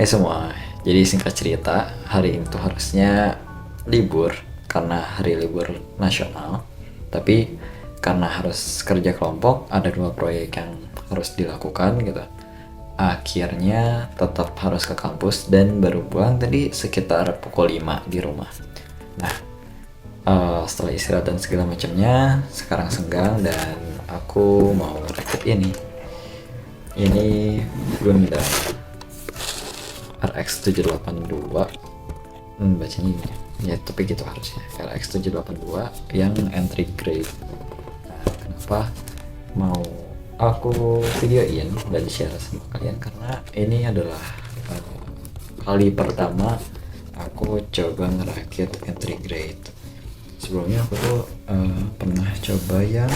Semua, jadi singkat cerita, hari ini tuh harusnya libur karena hari libur nasional. Tapi karena harus kerja kelompok, ada 2 proyek yang harus dilakukan gitu. Akhirnya tetap harus ke kampus dan baru pulang tadi sekitar pukul 5 di rumah. Nah, setelah istirahat dan segala macamnya, sekarang senggang dan aku mau rakit ini. Ini Gundam RX 782, bacanya ini ya, tapi gitu harusnya RX 782 yang entry grade. Nah, kenapa mau aku videoin dan share sama kalian, karena ini adalah kali pertama aku coba ngerakit entry grade. Sebelumnya aku tuh pernah coba yang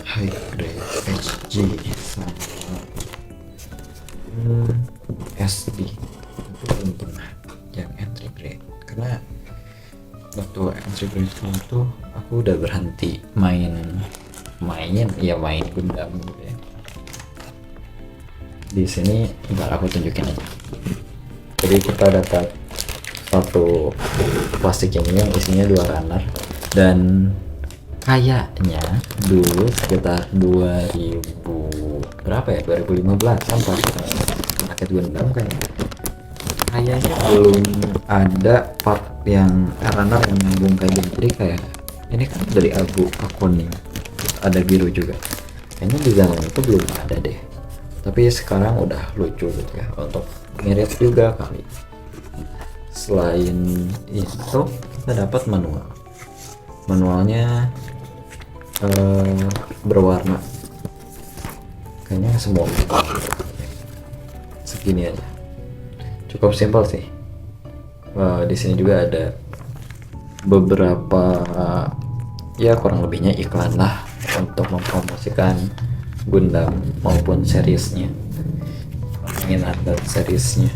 high grade HG sama SD, itu belum pernah yang entry grade, karena waktu entry grade itu aku udah berhenti main Gundam gitu ya. Di sini ntar aku tunjukin aja. Jadi kita dapat satu plastik ini yang isinya 2 runner, dan kayaknya dulu sekitar 2000 berapa ya, 2015 sampai paket Gundam kayaknya belum ada part yang runner yang nyambung kayak gini. Jadi kayak ini kan dari abu ke kuning, ada biru juga, kayaknya di zaman itu belum ada deh. Tapi sekarang udah lucu gitu ya, untuk mirip juga kali. Selain itu kita dapat manualnya berwarna, kayaknya semua segini aja, cukup simpel sih. Di sini juga ada beberapa ya kurang lebihnya iklan lah untuk mempromosikan Gundam maupun seriesnya, minat dan seriesnya,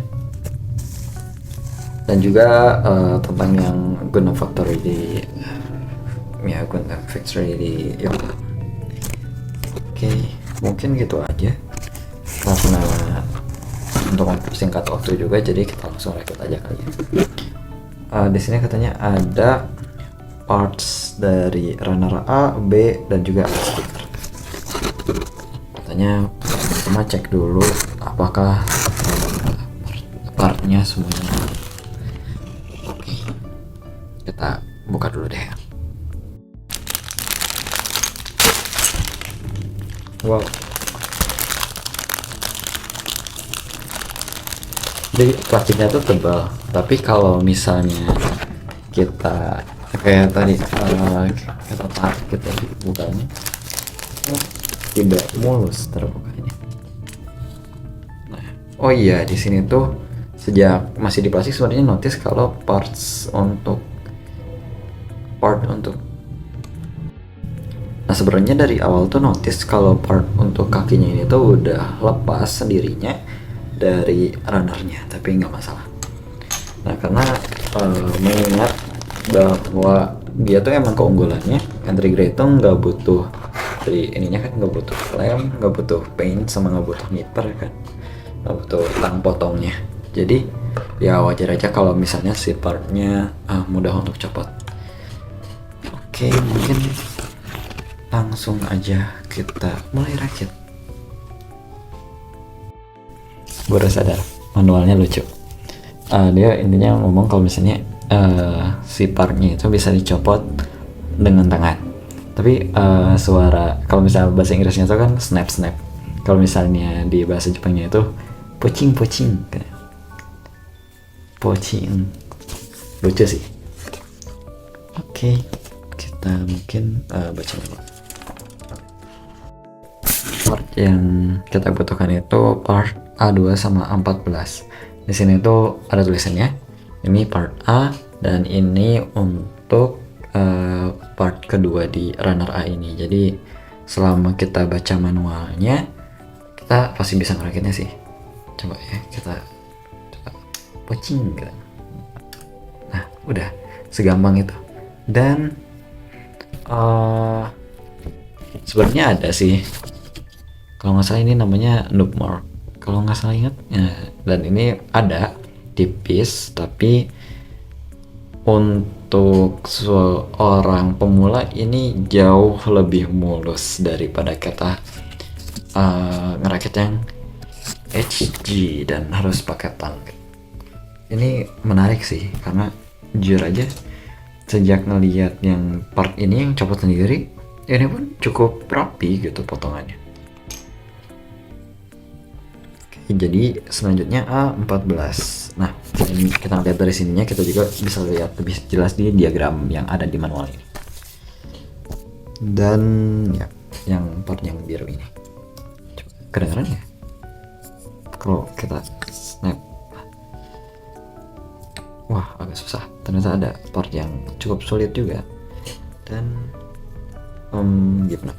dan juga tentang yang Gundam Factory di Gundam Factory di Yokohama. Oke, mungkin gitu aja karena untuk mempersingkat waktu juga, jadi kita langsung rakit aja kali ya. Di sini katanya ada parts dari runner A, B, dan juga stiker. Katanya pertama cek dulu apakah partnya semuanya. Oke, kita buka dulu deh. Wow, jadi plastiknya tuh tebal, tapi kalau misalnya kita kayak tadi kita tarik gitu bukanya, tidak mulus terbukanya. Nah, oh iya, di sini tuh sejak masih di plastik sebenarnya notice kalau part untuk nah sebenarnya dari awal tuh notice kalau part untuk kakinya ini tuh udah lepas sendirinya dari runnernya, tapi nggak masalah. Nah, karena mengingat bahwa dia tuh emang keunggulannya entry grade tuh nggak butuh dari ininya kan, nggak butuh lem, nggak butuh paint, sama nggak butuh nipper kan, nggak butuh tang potongnya. Jadi ya wajar aja kalau misalnya si partnya mudah untuk copot. Oke, mungkin langsung aja kita mulai rakit. Gue udah sadar manualnya lucu. Dia intinya ngomong kalau misalnya si partnya itu bisa dicopot dengan tangan, tapi suara kalau misalnya bahasa Inggrisnya itu kan snap snap, kalau misalnya di bahasa Jepangnya itu pocing pocing, lucu sih. Oke, kita mungkin baca dulu. Part yang kita butuhkan itu part A2 sama A14. Di sini tuh ada tulisannya, ini part A dan ini untuk part kedua di runner A ini. Jadi selama kita baca manualnya, kita pasti bisa ngerakitnya sih. Coba ya, kita coba pocing gitu. Nah, udah segampang itu. Dan sebenarnya ada sih, kalau nggak salah ini namanya noob mark. kalau nggak salah ingat ya. Dan ini ada tipis, tapi untuk seorang pemula ini jauh lebih mulus daripada kita ngerakit yang HG dan harus pakai tang. Ini menarik sih, karena jujur aja sejak ngelihat yang part ini yang copot sendiri, ini pun cukup rapi gitu potongannya. Oke, jadi selanjutnya A14. Nah, ini kita lihat dari sininya, kita juga bisa lihat lebih jelas di diagram yang ada di manual ini. Dan ya, yang part yang biru ini. Coba, kedengaran ya? Kalau kita snap, wah agak susah. Ternyata ada part yang cukup sulit juga. Dan gimana?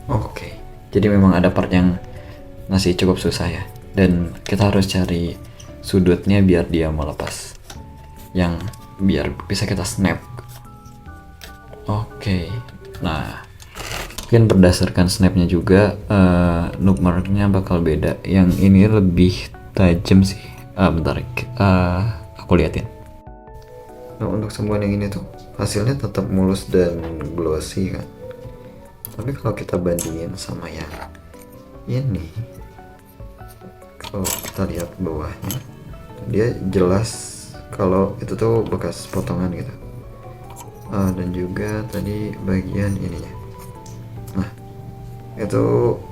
Oke, jadi memang ada part yang masih cukup susah ya, dan kita harus cari sudutnya biar dia melepas, yang biar bisa kita snap. Oke, nah mungkin berdasarkan snapnya juga noob marknya bakal beda. Yang ini lebih tajam sih. Bentar, aku liatin. Nah, untuk semua yang ini tuh hasilnya tetap mulus dan glossy kan. Tapi kalau kita bandingin sama yang ini, kalau kita lihat bawahnya, dia jelas kalau itu tuh bekas potongan gitu. Dan juga tadi bagian ininya, nah itu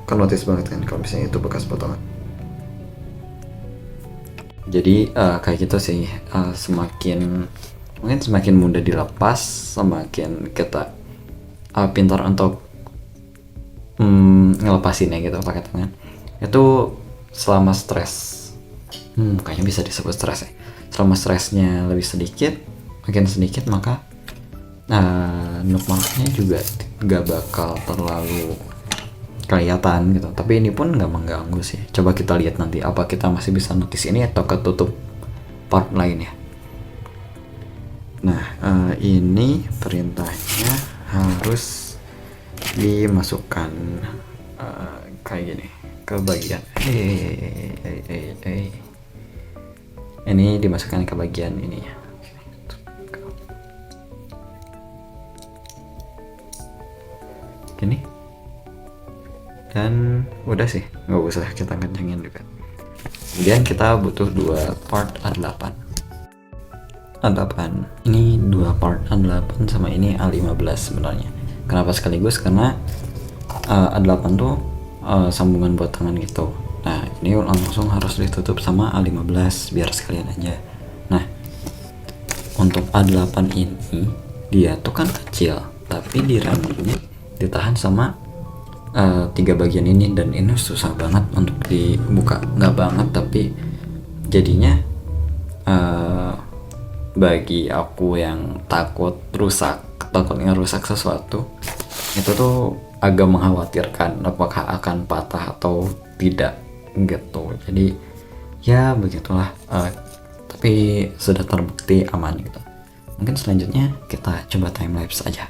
kan notice banget kan kalau misalnya itu bekas potongan. Jadi kayak gitu sih, semakin mudah dilepas, semakin kita pintar untuk ngelepasinnya gitu pakai tangan. Itu selama stres, kayaknya bisa disebut stres ya. Selama stresnya lebih sedikit, makin sedikit, maka noob marknya juga gak bakal terlalu kelihatan gitu. Tapi ini pun gak mengganggu sih. Coba kita lihat nanti apa kita masih bisa notice ini atau ketutup part lainnya. Nah, ini perintahnya harus dimasukkan kayak gini ke bagian ini, dimasukkan ke bagian ininya gini, dan udah sih, nggak usah kita kencengin juga. Kemudian kita butuh dua part A8. Ini dua part A8 sama ini A15 sebenarnya. Kenapa sekaligus? Karena A8 tuh sambungan buat tangan gitu. Nah, ini langsung harus ditutup sama A15 biar sekalian aja. Nah, untuk A8 ini dia tuh kan kecil, tapi di RAM ini ditahan sama tiga bagian ini, dan ini susah banget untuk dibuka. Nggak banget, tapi jadinya bagi aku yang takutnya rusak sesuatu, itu tuh agak mengkhawatirkan apakah akan patah atau tidak gitu. Jadi ya begitulah, tapi sudah terbukti aman gitu. Mungkin selanjutnya kita coba timelapse aja.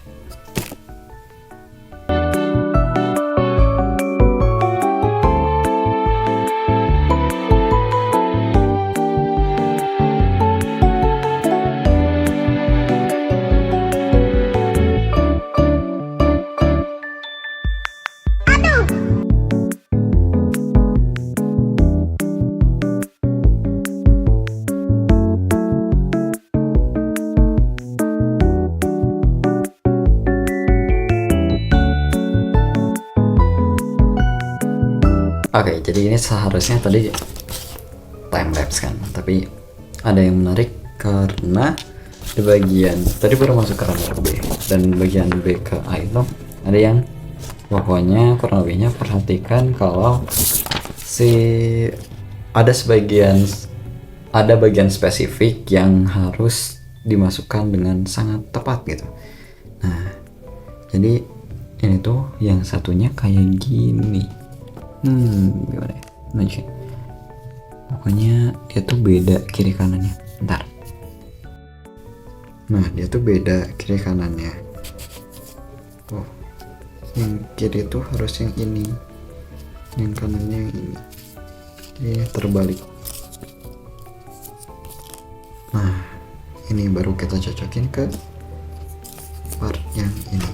Oke, jadi ini seharusnya tadi timelapse kan, tapi ada yang menarik karena di bagian tadi baru masuk ke runner B, dan bagian B ke A itu ada yang pokoknya kurang lebihnya perhatikan kalau ada bagian spesifik yang harus dimasukkan dengan sangat tepat gitu. Nah, jadi ini tuh yang satunya kayak gini. Gimana ya? Pokoknya dia tuh beda kiri kanannya. Bentar. Nah, dia tuh beda kiri kanannya. Oh, yang kiri tuh harus yang ini, yang kanannya yang ini. Ini terbalik. Nah, ini baru kita cocokin ke part yang ini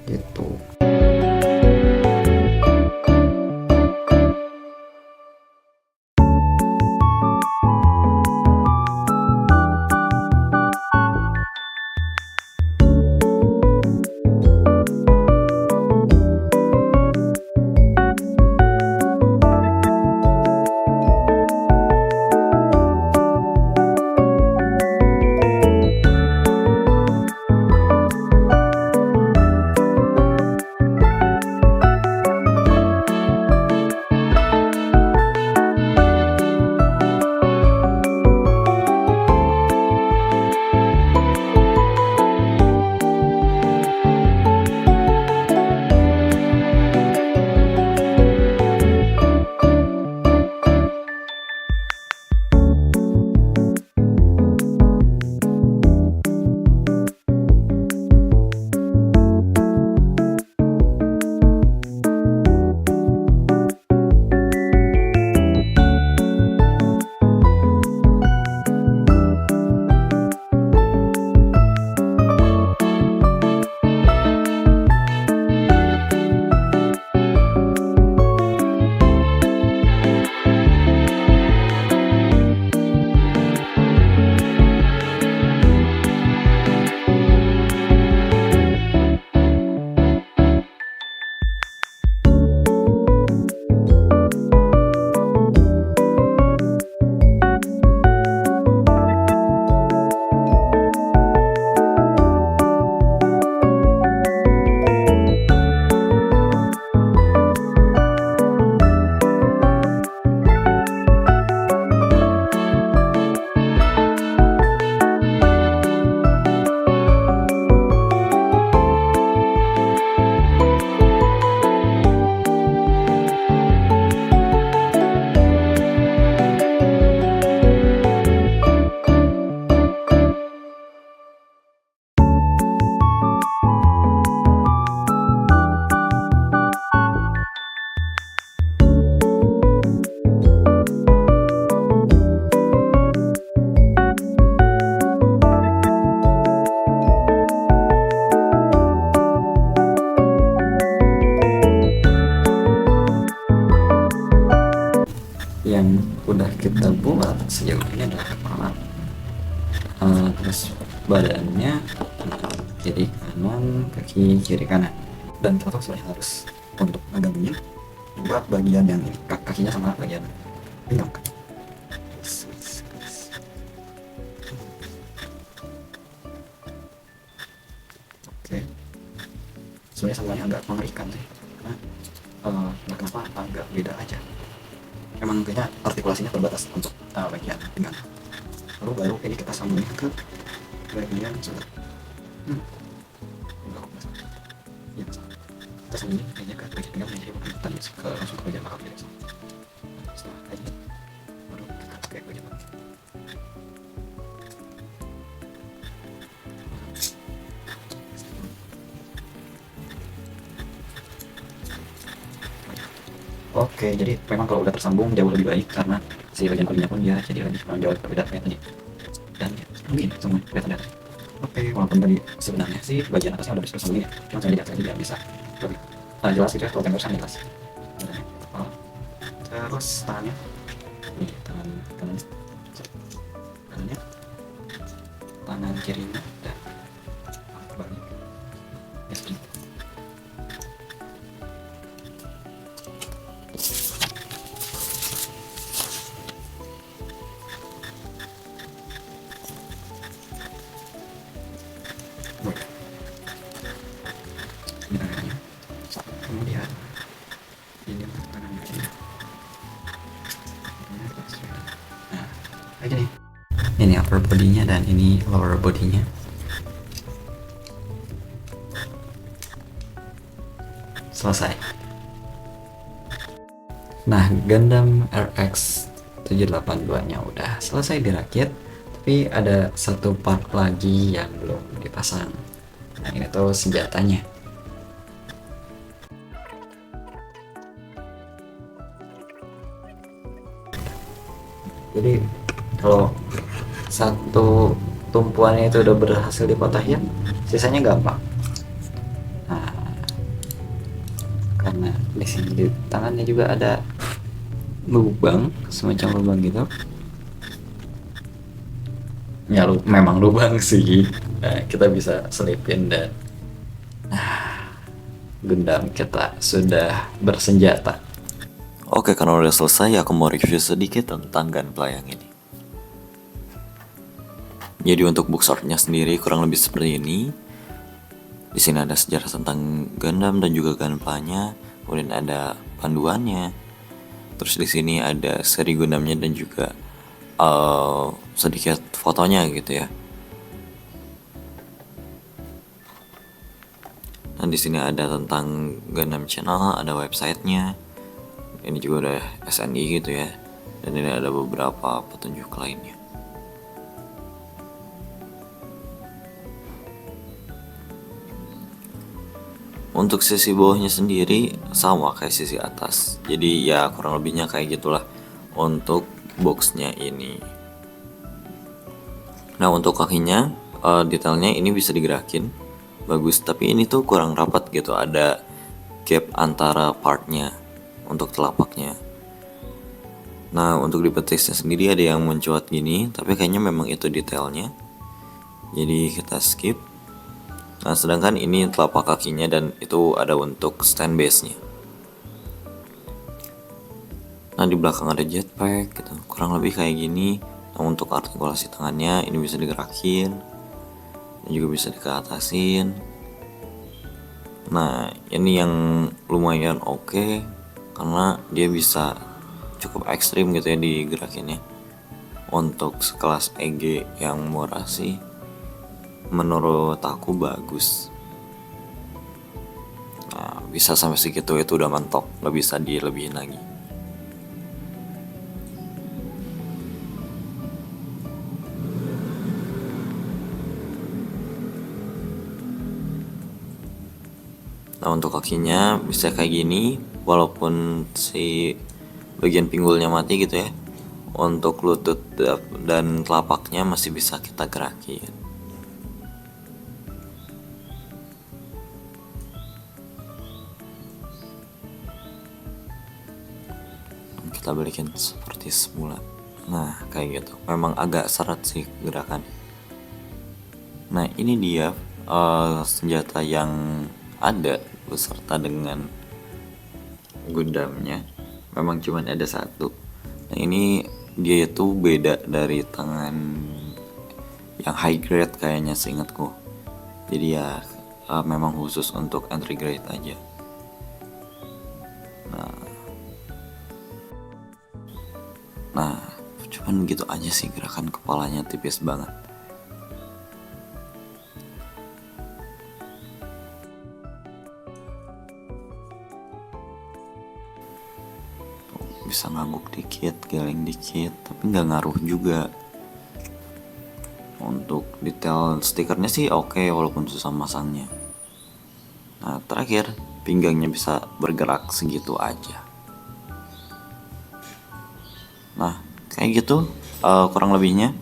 gitu. Yang udah kita buat sejauh ini adalah kepala, terus badannya kiri kanan, kaki kiri kanan, dan kita tuh harus untuk menggabungnya buat bagian yang ini, kakinya sama bagian pinggang. Oke, sebenarnya semuanya agak mengerikan sih, karena kenapa agak beda aja. Emang kayaknya artikulasinya terbatas untuk bagian pinggang. Lalu baru ini kita sambungin ke bagian sebelah. Ya, kita sambungin kayaknya ke bagian pinggang, jadi tadi langsung ke bagian belakang. Setelah kayak gini, baru kita ke bagian belakang. Oke, jadi memang kalau udah tersambung jauh lebih baik karena si bagian kulinya pun dia jadi lebih menjauh berbeda kayak tadi. Dan ya, mungkin semua kelihatan dari. Oke, walaupun tadi sebenarnya sih bagian atasnya udah bisa sambung ya, cuma saya lihat biar bisa lebih jelas gitu ya, kalau gambarnya jelas. Oh. Terus tangannya, ini tangan kanannya, kanannya, tangan kirinya dan terbalik. Ya seperti itu. Kemudian ini kanan kiri. Nah, kayak gini. Ini upper bodinya dan ini lower bodinya. Selesai. Nah, Gundam RX 782-nya udah selesai dirakit, tapi ada satu part lagi yang belum dipasang. Nah, ini tuh senjatanya. Jadi kalau satu tumpuannya itu udah berhasil dipatahin, sisanya gampang. Nah, karena di sini di tangannya juga ada lubang, semacam lubang gitu. Ya memang lubang sih. Nah, kita bisa selipin dan Gundam kita sudah bersenjata. Oke, karena udah selesai, aku mau review sedikit tentang Gunpla yang ini. Jadi untuk bookshortnya sendiri kurang lebih seperti ini. Di sini ada sejarah tentang Gundam dan juga Gunpla-nya, kemudian ada panduannya. Terus di sini ada seri Gundamnya dan juga sedikit fotonya gitu ya. Nah di sini ada tentang Gundam Channel, ada websitenya. Ini juga udah SNI gitu ya. Dan ini ada beberapa petunjuk lainnya. Untuk sisi bawahnya sendiri sama kayak sisi atas. Jadi ya kurang lebihnya kayak gitulah untuk boxnya ini. Nah untuk kakinya detailnya ini bisa digerakin bagus, tapi ini tuh kurang rapat gitu, ada gap antara partnya untuk telapaknya. Nah untuk di betisnya sendiri ada yang mencuat gini, tapi kayaknya memang itu detailnya, jadi kita skip. Nah sedangkan ini telapak kakinya dan itu ada untuk stand base nya. Nah di belakang ada jetpack gitu, kurang lebih kayak gini. Nah untuk artikulasi tangannya ini bisa digerakin dan juga bisa dikeatasin. Nah ini yang lumayan oke, karena dia bisa cukup ekstrim gitu ya digerakinnya. Untuk sekelas EG yang murah sih menurut aku bagus. Nah bisa sampai segitu itu udah mentok, gak bisa dilebihin lagi. Nah untuk kakinya bisa kayak gini, walaupun si bagian pinggulnya mati gitu ya. Untuk lutut dan telapaknya masih bisa kita gerakin. Kita balikin seperti semula. Nah kayak gitu, memang agak seret sih gerakan. Nah ini dia senjata yang ada beserta dengan Gundamnya. Memang cuma ada satu. Nah ini dia itu beda dari tangan yang high grade kayaknya seingatku. Jadi ya memang khusus untuk entry grade aja. Nah cuman gitu aja sih, gerakan kepalanya tipis banget. Bisa ngangguk dikit, geleng dikit, tapi nggak ngaruh juga. Untuk detail stikernya sih oke, walaupun susah masangnya. Nah terakhir, pinggangnya bisa bergerak segitu aja. Nah kayak gitu kurang lebihnya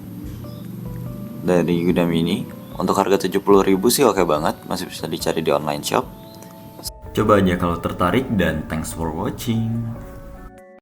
dari Gundam ini. Untuk harga 70.000 sih oke banget, masih bisa dicari di online shop. Coba aja kalau tertarik, dan thanks for watching.